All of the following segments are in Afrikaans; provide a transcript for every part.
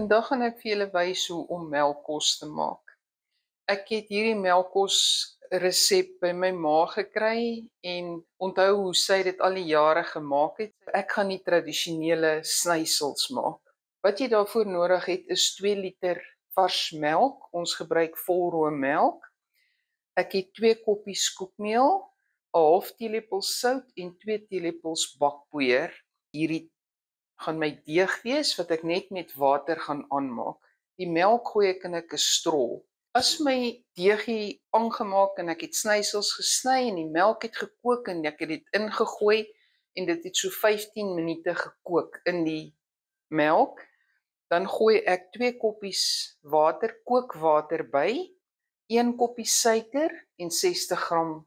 Vandag gaan ek vir julle wys hoe om melkkos te maak. Ek het hierdie melkkos resep by my ma gekry en onthou hoe sy dit al die jare gemaak het. Ek gaan die tradisionele snysels maak. Wat jy daarvoor nodig het is 2 liter vars melk. Ons gebruik volroom melk. Ek het 2 koppies koekmeel, 'n half teelepel sout en 2 teelepels bakpoeier. Hierdie gaan my deeg wees wat ek net met water gaan aanmaak. Die melk gooi ek in 'n kastrol. As my deegie aangemaak en ek het snysels gesny en die melk het gekook en ek het dit ingegooi en dit het so 15 minute gekook in die melk, dan gooi ek 2 koppies water, kookwater by, 1 koppie suiker en 60 gram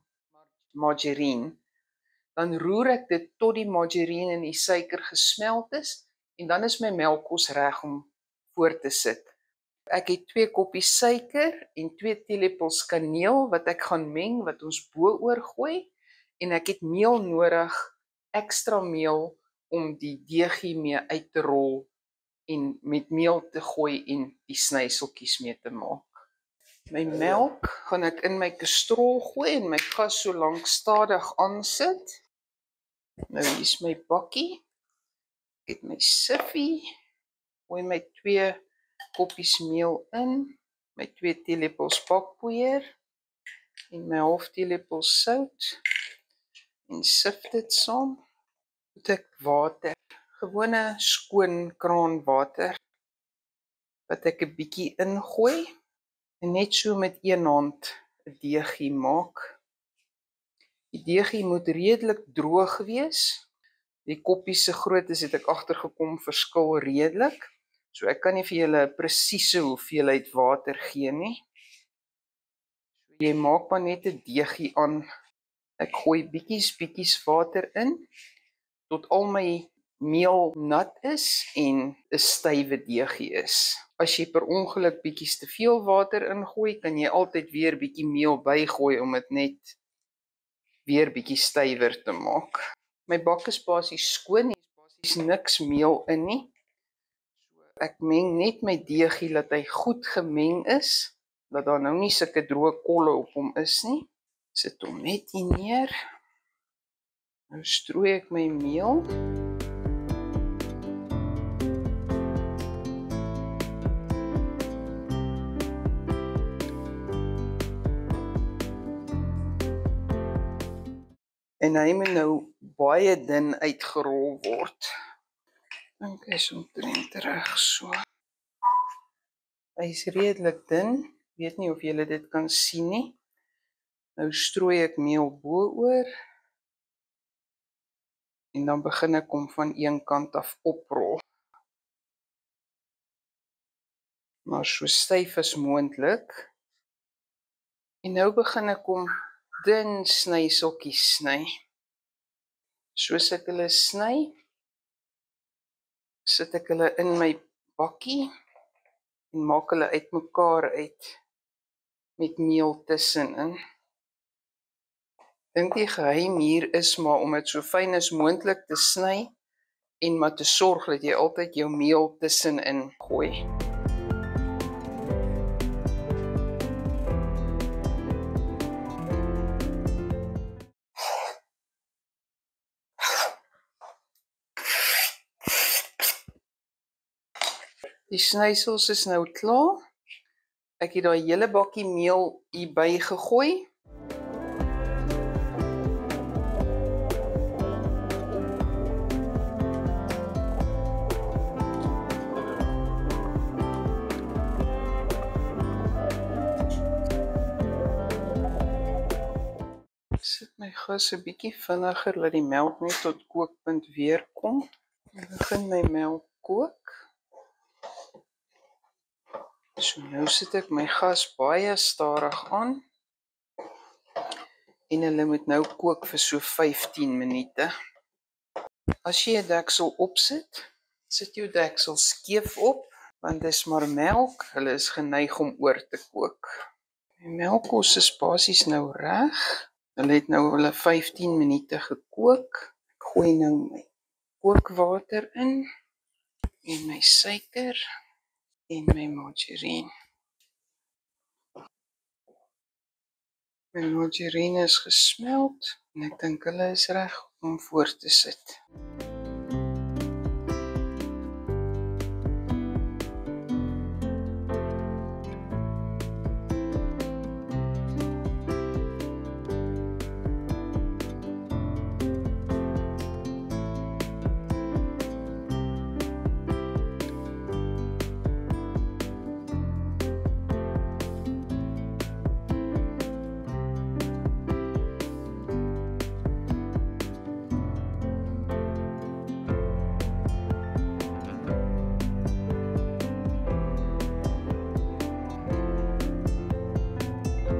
margarine. Dan roer ek dit tot die margarine en die suiker gesmelt is en dan is my melkkos reg om voor te sit. Ek het 2 koppies suiker en 2 teelepels kaneel wat ek gaan meng, wat ons bo-oor gooi, en ek het meel nodig, ekstra meel om die deegie mee uit te rol en met meel te gooi en die snyseltjies mee te maak. My melk gaan ek in my kastrol gooi en my gas so lank stadig aansit. Nou hier is my bakkie, ek het my siffie, gooi my 2 koppies meel in, my 2 teelepels bakpoeier en my half teelepel sout en sif dit saam. Moet ek water, gewone skoon kraanwater, wat ek 'n bietjie ingooi en net so met een hand 'n deegie maak. Die deegie moet redelik droog wees. Die koppies se groottes het ek agtergekom verskil redelik. So ek kan nie vir julle 'n presiese hoeveelheid water gee nie. So jy maak maar net 'n deegie aan. Ek gooi bietjies water in tot al my meel nat is en 'n stywe deegie is. As jy per ongeluk bietjies te veel water ingooi, kan jy altyd weer bietjie meel bygooi om dit net weer bietjie stywer te maak. My bak is basies skoon, hier is basies niks meel in nie. So ek meng net my deegie dat hy goed gemeng is, dat daar nou nie sulke droë kolle op hom is nie. Sit hom net hier neer. Nou strooi ek my meel. En hy moet nou baie dun uitgerol word. Dink hy is omtrent reg so. Hy is redelik dun, weet nie of julle dit kan sien nie. Nou strooi ek meel bo-oor en dan begin ek hom van een kant af oprol. Maar so styf as moontlik. En nou begin ek hom dun snyseltjies sny. Soos ek hulle sny, sit ek hulle in my bakkie en maak hulle uitmekaar uit met meel tussenin. Dink die geheim hier is maar om dit so fyn as moontlik te sny en maar te sorg dat jy altyd jou meel tussenin gooi. Die snysels is nou klaar. Ek het daai hele bakkie meel hierby gegooi. Sit my gas 'n bietjie vinniger, laat die melk net tot kookpunt weer kom. Ek begin my melk kook. So nou sit ek my gas baie stadig aan. En hulle moet nou kook vir so 15 minute. As jy 'n deksel opsit, sit jou deksel skeef op, want dis maar melk, hulle is geneig om oor te kook. My melkkos is basies nou reg. Hulle het nou hulle 15 minute gekook. Ek gooi nou my kookwater in en my suiker. en my margarine. My margarine is gesmeld en ek dink hulle is reg om voor te sit.